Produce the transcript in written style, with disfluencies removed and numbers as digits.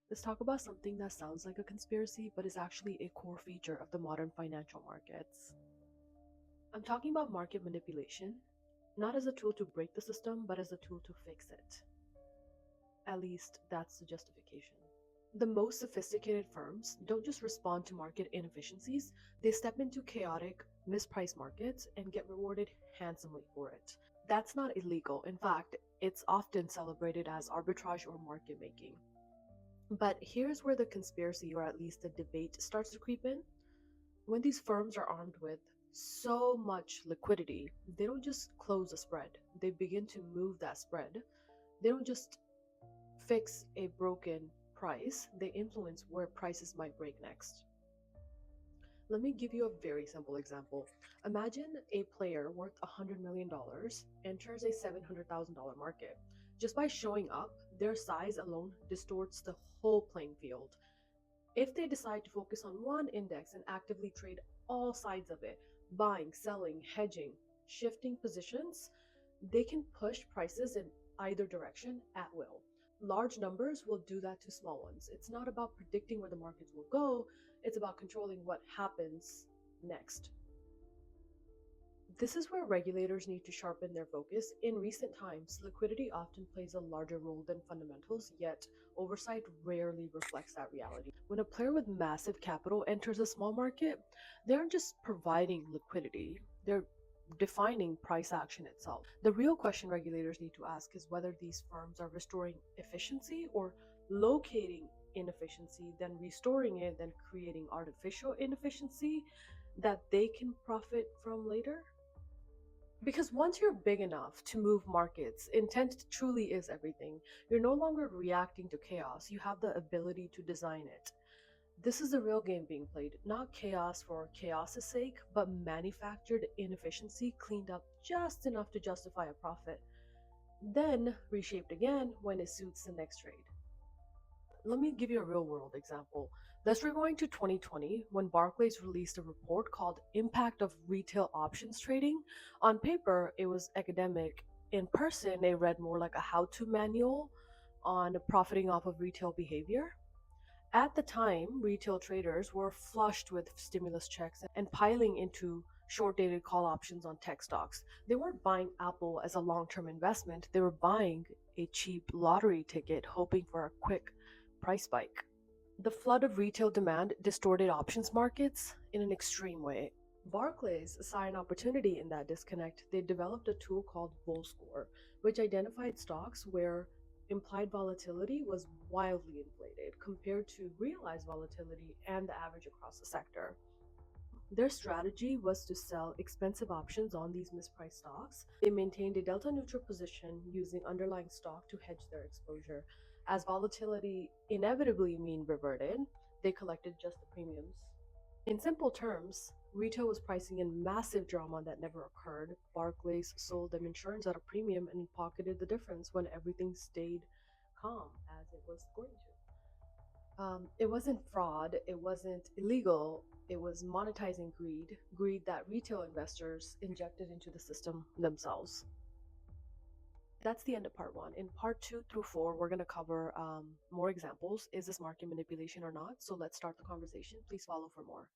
Let's talk about something that sounds like a conspiracy, but is actually a core feature of the modern financial markets. I'm talking about market manipulation, not as a tool to break the system, but as a tool to fix it. At least that's the justification. The most sophisticated firms don't just respond to market inefficiencies, they step into chaotic, mispriced markets and get rewarded handsomely for it. That's not illegal. In fact, it's often celebrated as arbitrage or market making. But here's where the conspiracy, or at least the debate, starts to creep in. When these firms are armed with so much liquidity, they don't just close a spread, they begin to move that spread. They don't just fix a broken price, they influence where prices might break next. Let me give you a very simple example. Imagine a player worth $100 million enters a $700,000 market. Just by showing up, their size alone distorts the whole playing field. If they decide to focus on one index and actively trade all sides of it, buying, selling, hedging, shifting positions, they can push prices in either direction at will. Large numbers will do that to small ones. It's not about predicting where the markets will go, it's about controlling what happens next. This is where regulators need to sharpen their focus. In recent times, liquidity often plays a larger role than fundamentals, yet oversight rarely reflects that reality. When a player with massive capital enters a small market, they aren't just providing liquidity, they're defining price action itself. The real question regulators need to ask is whether these firms are restoring efficiency or locating inefficiency, then restoring it, then creating artificial inefficiency that they can profit from later. Because once you're big enough to move markets, intent truly is everything. You're no longer reacting to chaos, you have the ability to design it. This is the real game being played, not chaos for chaos's sake, but manufactured inefficiency cleaned up just enough to justify a profit, then reshaped again when it suits the next trade. Let me give you a real world example. Let's rewind to 2020 when Barclays released a report called Impact of Retail Options Trading. On paper, it was academic. In person, it read more like a how to manual on profiting off of retail behavior. At the time, retail traders were flushed with stimulus checks and piling into short dated call options on tech stocks. They weren't buying Apple as a long term investment, they were buying a cheap lottery ticket, hoping for a quick price spike. The flood of retail demand distorted options markets in an extreme way. Barclays saw an opportunity in that disconnect. They developed a tool called Bull Score, which identified stocks where implied volatility was wildly inflated compared to realized volatility and the average across the sector. Their strategy was to sell expensive options on these mispriced stocks. They maintained a delta neutral position using underlying stock to hedge their exposure. As volatility inevitably mean reverted, they collected just the premiums. In simple terms, retail was pricing in massive drama that never occurred. Barclays sold them insurance at a premium and pocketed the difference when everything stayed calm as it was going to. It wasn't fraud, it wasn't illegal, it was monetizing greed that retail investors injected into the system themselves. That's the end of part one. In part two through four, we're going to cover more examples. Is this market manipulation or not? So let's start the conversation. Please follow for more.